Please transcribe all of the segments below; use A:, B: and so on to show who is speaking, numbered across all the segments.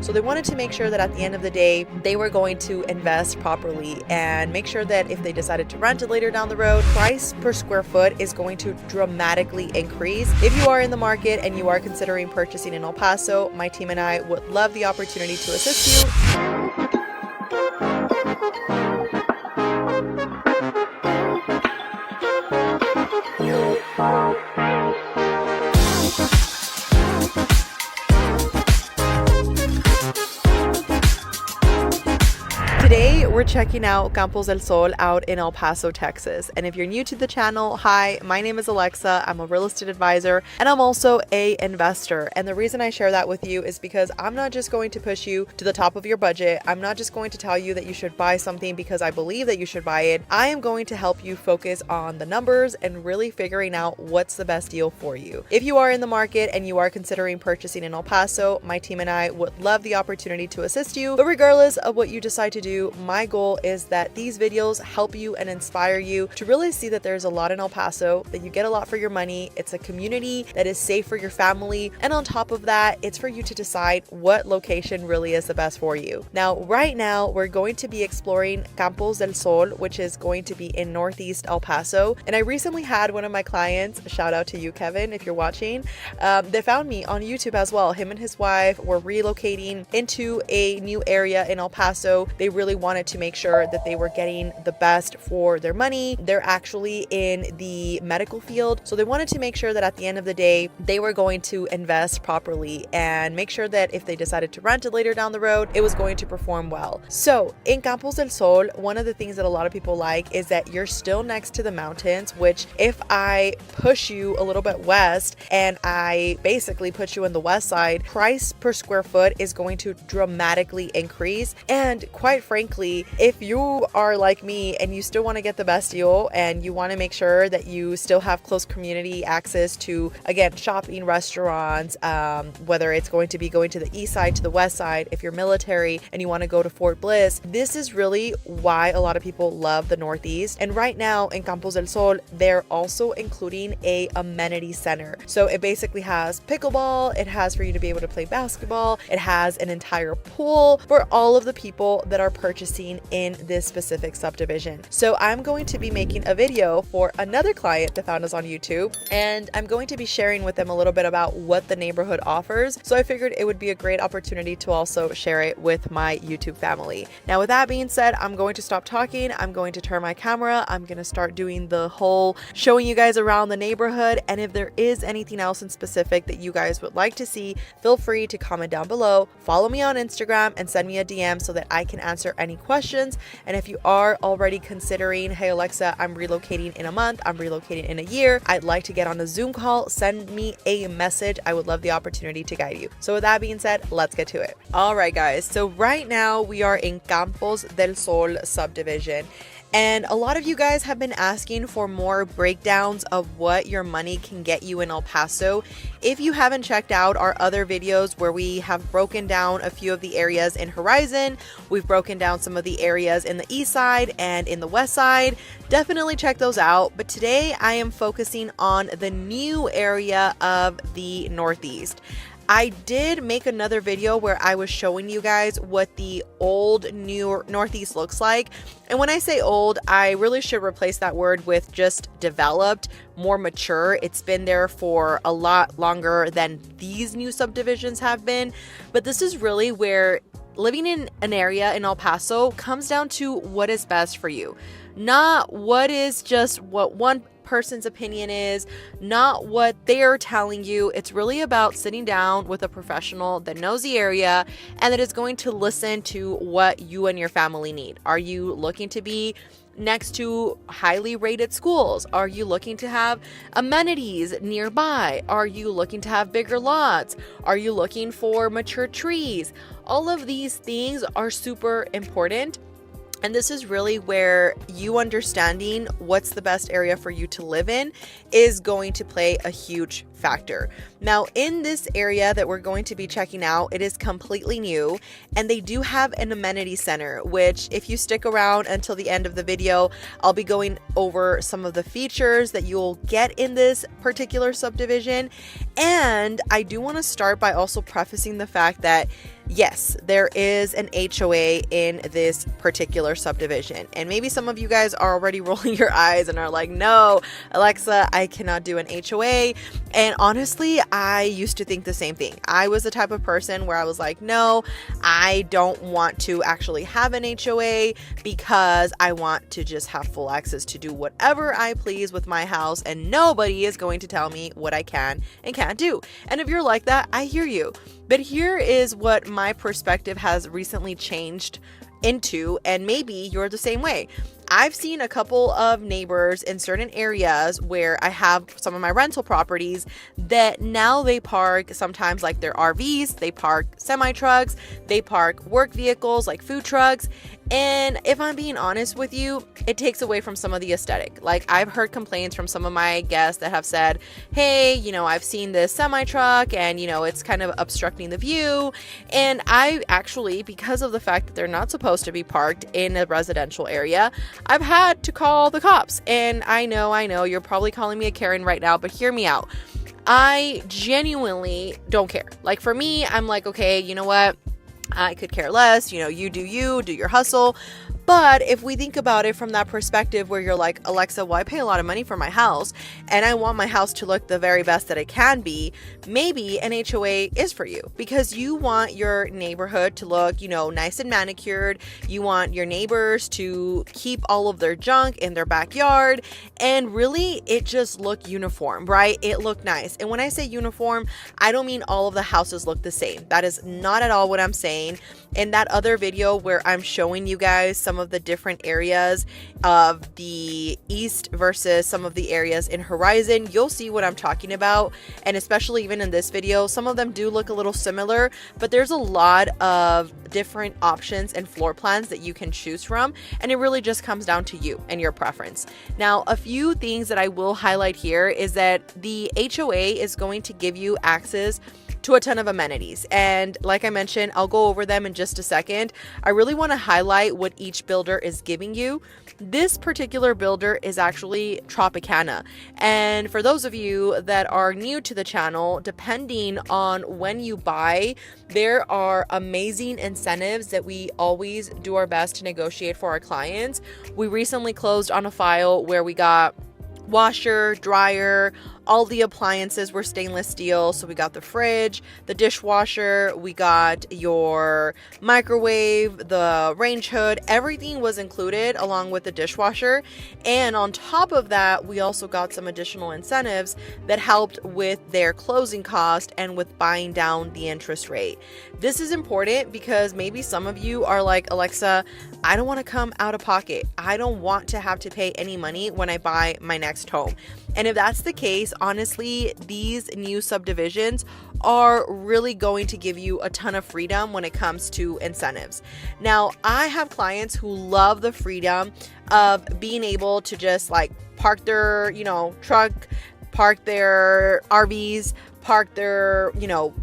A: So they wanted to make sure that at the end of the day, they were going to invest properly and make sure that if they decided to rent it later down the road, price per square foot is going to dramatically increase. If you are in the market and you are considering purchasing in El Paso, my team and I would love the opportunity to assist you. Today, we're checking out Campos del Sol out in El Paso, Texas. And if you're new to the channel, hi, my name is Alexa. I'm a real estate advisor and I'm also an investor. And the reason I share that with you is because I'm not just going to push you to the top of your budget. I'm not just going to tell you that you should buy something because I believe that you should buy it. I am going to help you focus on the numbers and really figuring out what's the best deal for you. If you are in the market and you are considering purchasing in El Paso, my team and I would love the opportunity to assist you. But regardless of what you decide to do, my goal is that these videos help you and inspire you to really see that there's a lot in El Paso, that you get a lot for your money. It's a community that is safe for your family. And on top of that, it's for you to decide what location really is the best for you. Now, right now, we're going to be exploring Campos del Sol, which is going to be in Northeast El Paso. And I recently had one of my clients, shout out to you, Kevin, if you're watching, they found me on YouTube as well. Him and his wife were relocating into a new area in El Paso. They really wanted to make sure that they were getting the best for their money. They're actually in the medical field, so they wanted to make sure that at the end of the day, they were going to invest properly and make sure that if they decided to rent it later down the road, it was going to perform well. So in Campos del Sol, one of the things that a lot of people like is that you're still next to the mountains, which if I push you a little bit west and I basically put you in the west side, price per square foot is going to dramatically increase. And quite frankly, if you are like me and you still want to get the best deal and you want to make sure that you still have close community access to, again, shopping, restaurants, whether it's going to be going to the east side, to the west side, if you're military and you want to go to Fort Bliss, this is really why a lot of people love the Northeast. And right now in Campos del Sol, they're also including a amenity center. So it basically has pickleball, it has for you to be able to play basketball, it has an entire pool for all of the people that are purchasing in this specific subdivision. So I'm going to be making a video for another client that found us on YouTube, and I'm going to be sharing with them a little bit about what the neighborhood offers. So I figured it would be a great opportunity to also share it with my YouTube family. Now, with that being said, I'm going to stop talking. I'm going to turn my camera. I'm going to start doing the whole showing you guys around the neighborhood. And if there is anything else in specific that you guys would like to see, feel free to comment down below. Follow me on Instagram and send me a DM so that I can answer any questions. And if you are already considering, hey Alexa, I'm relocating in a month, I'm relocating in a year, I'd like to get on a Zoom call, send me a message. I would love the opportunity to guide you. So with that being said, let's get to it. All right, guys. So right now we are in Campos del Sol subdivision. And a lot of you guys have been asking for more breakdowns of what your money can get you in El Paso. If you haven't checked out our other videos where we have broken down a few of the areas in Horizon, we've broken down some of the areas in the east side and in the west side, definitely check those out. But today I am focusing on the new area of the Northeast. I did make another video where I was showing you guys what the old new Northeast looks like. And when I say old, I really should replace that word with just developed, more mature. It's been there for a lot longer than these new subdivisions have been. But this is really where living in an area in El Paso comes down to what is best for you. Not what is just what one person's opinion is, not what they're telling you. It's really about sitting down with a professional that knows the area and that is going to listen to what you and your family need. Are you looking to be next to highly rated schools? Are you looking to have amenities nearby? Are you looking to have bigger lots? Are you looking for mature trees? All of these things are super important. And this is really where you understanding what's the best area for you to live in is going to play a huge factor. Now, in this area that we're going to be checking out, it is completely new, and they do have an amenity center, which if you stick around until the end of the video, I'll be going over some of the features that you'll get in this particular subdivision. And I do want to start by also prefacing the fact that yes, there is an HOA in this particular subdivision. And maybe some of you guys are already rolling your eyes and are like, no, Alexa, I cannot do an HOA. And honestly, I used to think the same thing. I was the type of person where I was like, no, I don't want to actually have an HOA because I want to just have full access to do whatever I please with my house, and nobody is going to tell me what I can and can't do. And if you're like that, I hear you. But here is what my perspective has recently changed into, and maybe you're the same way. I've seen a couple of neighbors in certain areas where I have some of my rental properties that now they park sometimes like their RVs, they park semi-trucks, they park work vehicles like food trucks. And if I'm being honest with you, it takes away from some of the aesthetic. Like, I've heard complaints from some of my guests that have said, hey, you know, I've seen this semi-truck and, you know, it's kind of obstructing the view. And I actually, because of the fact that they're not supposed to be parked in a residential area, I've had to call the cops. And I know, you're probably calling me a Karen right now, but hear me out. I genuinely don't care. Like, for me, I'm like, okay, you know what? I could care less, you know, you do your hustle. But if we think about it from that perspective where you're like, Alexa, well, I pay a lot of money for my house and I want my house to look the very best that it can be, maybe an HOA is for you because you want your neighborhood to look, you know, nice and manicured. You want your neighbors to keep all of their junk in their backyard, and really it just look uniform, right? It look nice. And when I say uniform, I don't mean all of the houses look the same. That is not at all what I'm saying. In that other video where I'm showing you guys some of the different areas of the east versus some of the areas in Horizon, you'll see what I'm talking about. And especially even in this video, some of them do look a little similar, but there's a lot of different options and floor plans that you can choose from, and it really just comes down to you and your preference. Now, a few things that I will highlight here is that the HOA is going to give you access to a ton of amenities. And like I mentioned, I'll go over them in just a second. I really want to highlight what each builder is giving you. This particular builder is actually Tropicana. And for those of you that are new to the channel, depending on when you buy, there are amazing incentives that we always do our best to negotiate for our clients. We recently closed on a file where we got washer, dryer, all the appliances were stainless steel. So we got the fridge, the dishwasher, we got your microwave, the range hood, everything was included along with the dishwasher. And on top of that, we also got some additional incentives that helped with their closing cost and with buying down the interest rate. This is important because maybe some of you are like, Alexa, I don't want to come out of pocket. I don't want to have to pay any money when I buy my next home. And if that's the case, honestly, these new subdivisions are really going to give you a ton of freedom when it comes to incentives. Now, I have clients who love the freedom of being able to just like park their, you know, truck, park their RVs, park their, you know,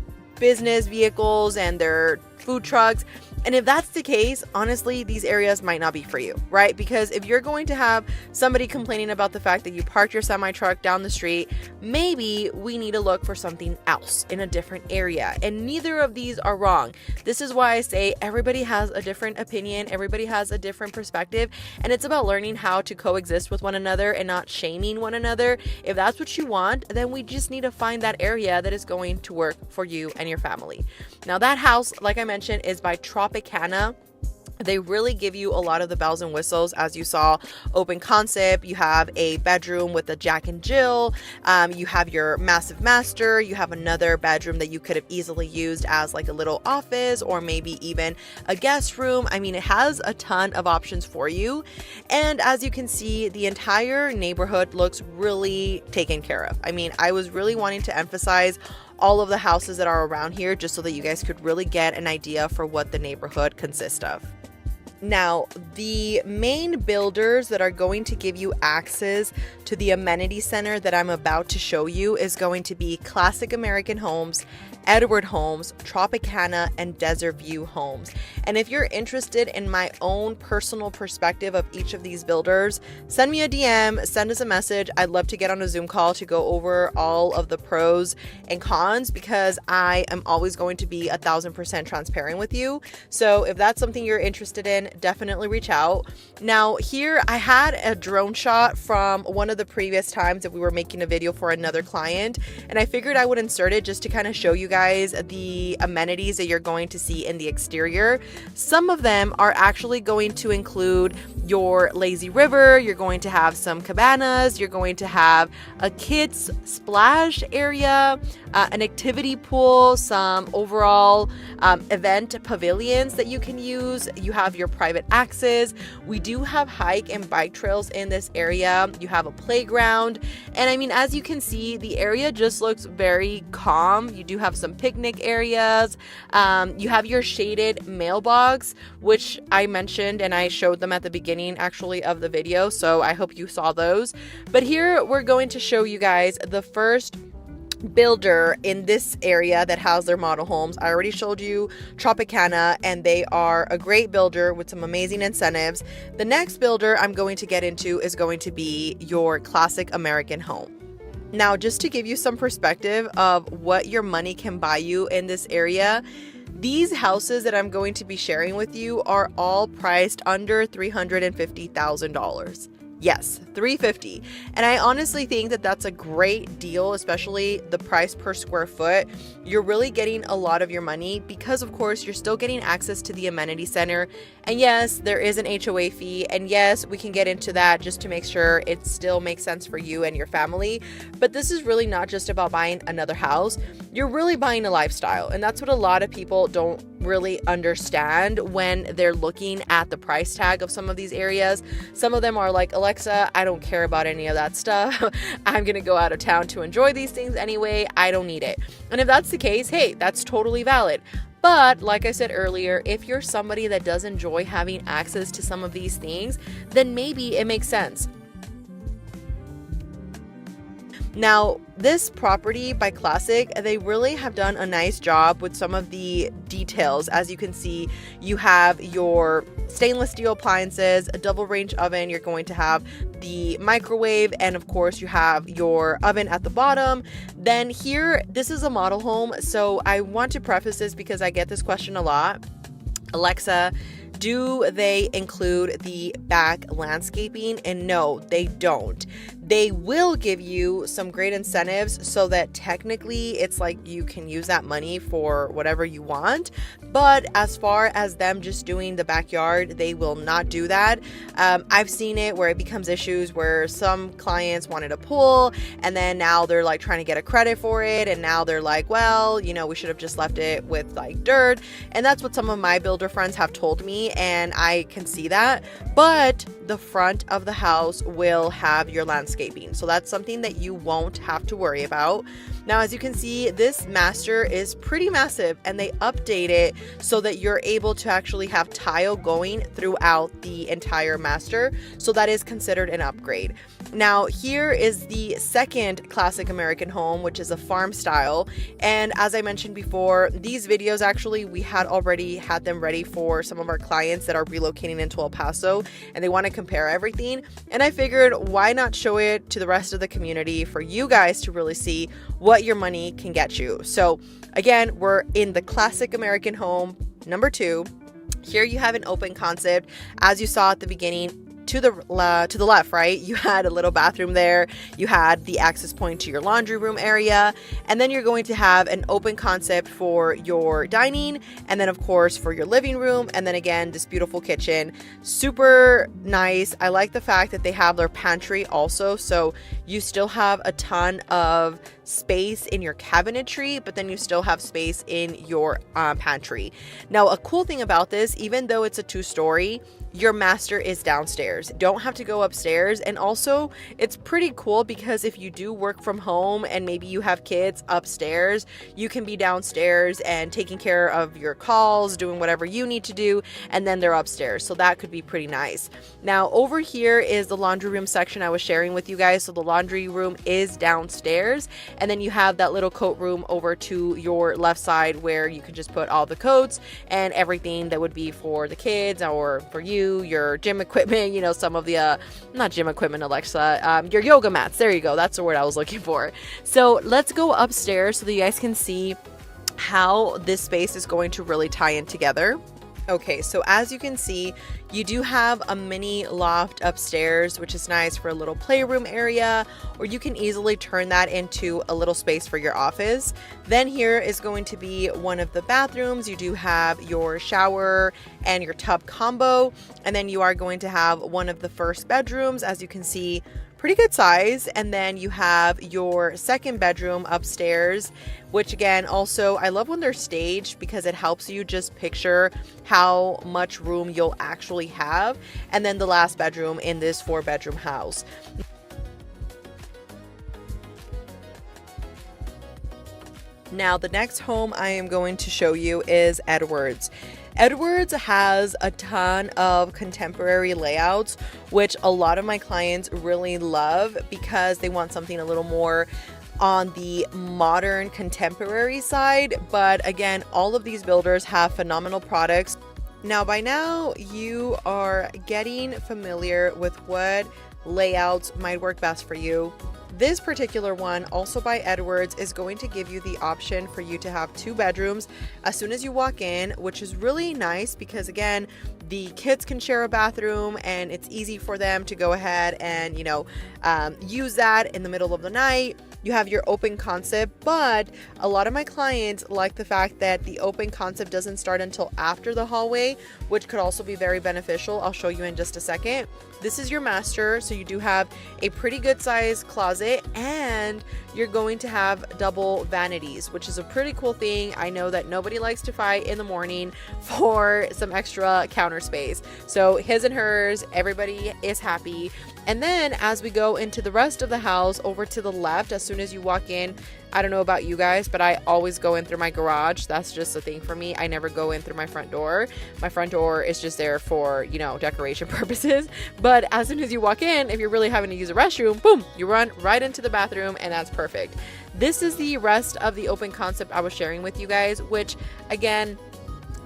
A: business vehicles and their food trucks. And if that's the case, honestly, these areas might not be for you, right? Because if you're going to have somebody complaining about the fact that you parked your semi-truck down the street, maybe we need to look for something else in a different area. And neither of these are wrong. This is why I say everybody has a different opinion, everybody has a different perspective, and it's about learning how to coexist with one another and not shaming one another. If that's what you want, then we just need to find that area that is going to work for you and your family. Now, that house, like I mentioned, is by Tropicana. They really give you a lot of the bells and whistles. As you saw, open concept, you have a bedroom with a Jack and Jill, you have your massive master, you have another bedroom that you could have easily used as like a little office or maybe even a guest room. I mean, it has a ton of options for you. And as you can see, the entire neighborhood looks really taken care of. I mean, I was really wanting to emphasize all of the houses that are around here just so that you guys could really get an idea for what the neighborhood consists of. Now, the main builders that are going to give you access to the amenity center that I'm about to show you is going to be Classic American Homes, Edward Homes, Tropicana, and Desert View Homes. And if you're interested in my own personal perspective of each of these builders, send me a DM, send us a message. I'd love to get on a Zoom call to go over all of the pros and cons, because I am always going to be 1000% transparent with you. So if that's something you're interested in, definitely reach out. Now here I had a drone shot from one of the previous times that we were making a video for another client, and I figured I would insert it just to kind of show you guys the amenities that you're going to see in the exterior. Some of them are actually going to include your lazy river, you're going to have some cabanas, you're going to have a kids splash area, an activity pool, some overall event pavilions that you can use. You have your private access. We do have hike and bike trails in this area. You have a playground, and I mean, as you can see, the area just looks very calm. You do have some picnic areas. You have your shaded mailbox, which I mentioned and I showed them at the beginning actually of the video, so I hope you saw those. But here we're going to show you guys the first builder in this area that has their model homes. I already showed you Tropicana, and they are a great builder with some amazing incentives. The next builder I'm going to get into is going to be your Classic American Home. Now, just to give you some perspective of what your money can buy you in this area, these houses that I'm going to be sharing with you are all priced under $350,000. Yes, $350,000. And I honestly think that that's a great deal, especially the price per square foot. You're really getting a lot of your money because, of course, you're still getting access to the amenity center. And yes, there is an HOA fee. And yes, we can get into that just to make sure it still makes sense for you and your family. But this is really not just about buying another house. You're really buying a lifestyle. And that's what a lot of people don't really understand when they're looking at the price tag of some of these areas. Some of them are like, Alexa, I don't care about any of that stuff. I'm gonna go out of town to enjoy these things anyway. I don't need it. And if that's the case, hey, that's totally valid. But like I said earlier, if you're somebody that does enjoy having access to some of these things, then maybe it makes sense. Now, this property by Classic, they really have done a nice job with some of the details. As you can see, you have your stainless steel appliances, a double range oven, you're going to have the microwave, and of course you have your oven at the bottom. Then here, this is a model home, so I want to preface this because I get this question a lot. Alexa, do they include the back landscaping? And no, they don't. They will give you some great incentives so that technically it's like you can use that money for whatever you want. But as far as them just doing the backyard, they will not do that. I've seen it where it becomes issues where some clients wanted a pool and then now they're like trying to get a credit for it. And now they're like, well, you know, we should have just left it with like dirt. And that's what some of my builder friends have told me. And I can see that. But the front of the house will have your landscaping. So that's something that you won't have to worry about. Now, as you can see, this master is pretty massive and they update it so that you're able to actually have tile going throughout the entire master. So that is considered an upgrade. Now, here is the second Classic American home, which is a farm style. And as I mentioned before, these videos actually, we had already had them ready for some of our clients that are relocating into El Paso and they want to compare everything. And I figured, why not show it to the rest of the community for you guys to really see what your money can get you. So again, we're in the Classic American home number 2. Here you have an open concept. As you saw at the beginning, to the left, right, you had a little bathroom there. You had the access point to your laundry room area. And then you're going to have an open concept for your dining. And then, of course, for your living room. And then again, this beautiful kitchen. Super nice. I like the fact that they have their pantry also. So you still have a ton of space in your cabinetry, but then you still have space in your pantry. Now, a cool thing about this, even though it's a 2-story, your master is downstairs. Don't have to go upstairs. And also it's pretty cool because if you do work from home and maybe you have kids upstairs, you can be downstairs and taking care of your calls, doing whatever you need to do, and then they're upstairs. So that could be pretty nice. Now over here is the laundry room section I was sharing with you guys. So the laundry room is downstairs, and then you have that little coat room over to your left side where you can just put all the coats and everything that would be for the kids or for you, your gym equipment, you know, some of the not gym equipment, Alexa, your yoga mats. There you go, that's the word I was looking for. So let's go upstairs so that you guys can see how this space is going to really tie in together. Okay, so as you can see, you do have a mini loft upstairs, which is nice for a little playroom area, or you can easily turn that into a little space for your office. Then here is going to be one of the bathrooms. You do have your shower and your tub combo, and then you are going to have one of the first bedrooms, as you can see, pretty good size. And then you have your second bedroom upstairs, which again, also I love when they're staged because it helps you just picture how much room you'll actually have. And then the last bedroom in this 4-bedroom house. Now the next home I am going to show you is Edwards. Edwards has a ton of contemporary layouts, which a lot of my clients really love because they want something a little more on the modern contemporary side. But again, all of these builders have phenomenal products. Now by now you are getting familiar with what layouts might work best for you. This particular one, also by Edwards, is going to give you the option for you to have 2 bedrooms as soon as you walk in, which is really nice because again, the kids can share a bathroom and it's easy for them to go ahead and, you know, use that in the middle of the night. You have your open concept, but a lot of my clients like the fact that the open concept doesn't start until after the hallway, which could also be very beneficial. I'll show you in just a second. This is your master, so you do have a pretty good size closet, and you're going to have double vanities, which is a pretty cool thing. I know that nobody likes to fight in the morning for some extra counter space. So his and hers, everybody is happy. And then as we go into the rest of the house, over to the left, as soon as you walk in, I don't know about you guys, but I always go in through my garage. That's just a thing for me. I never go in through my front door. My front door is just there for, you know, decoration purposes. But as soon as you walk in, if you're really having to use a restroom, boom, you run right into the bathroom, and that's perfect. This is the rest of the open concept I was sharing with you guys, which again,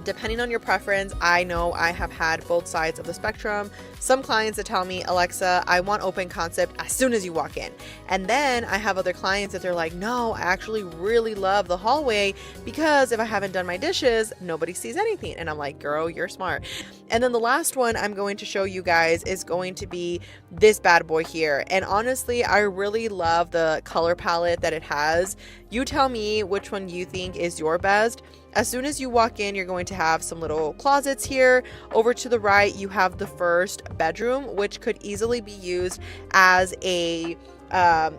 A: depending on your preference, I know I have had both sides of the spectrum. Some clients that tell me, Alexa, I want open concept as soon as you walk in. And then I have other clients that they're like, no, I actually really love the hallway because if I haven't done my dishes, nobody sees anything. And I'm like, girl, you're smart. And then the last one I'm going to show you guys is going to be this bad boy here. And honestly, I really love the color palette that it has. You tell me which one you think is your best. As soon as you walk in, you're going to have some little closets here. Over to the right, you have the first bedroom, which could easily be used as a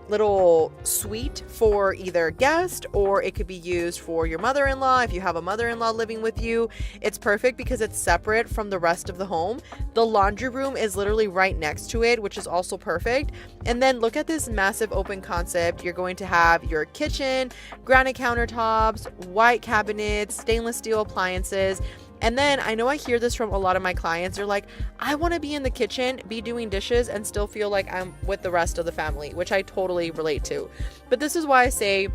A: little suite for either guest, or it could be used for your mother-in-law. If you have a mother-in-law living with you, it's perfect because it's separate from the rest of the home. The laundry room is literally right next to it, which is also perfect. And then look at this massive open concept. You're going to have your kitchen, granite countertops, white cabinets, stainless steel appliances. And then I know I hear this from a lot of my clients. They're like, I want to be in the kitchen, be doing dishes, and still feel like I'm with the rest of the family, which I totally relate to. But this is why I say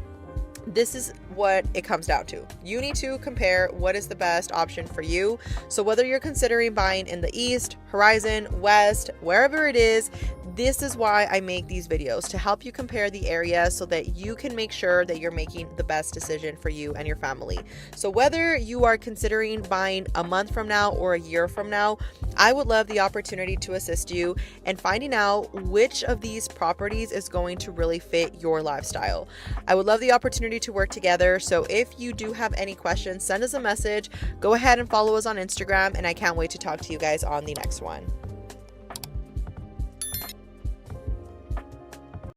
A: this is what it comes down to. You need to compare what is the best option for you. So whether you're considering buying in the east, horizon, west, wherever it is, this is why I make these videos, to help you compare the area so that you can make sure that you're making the best decision for you and your family. So whether you are considering buying a month from now or a year from now, I would love the opportunity to assist you in finding out which of these properties is going to really fit your lifestyle. I would love the opportunity to work together. So if you do have any questions, send us a message. Go ahead and follow us on Instagram, and I can't wait to talk to you guys on the next one.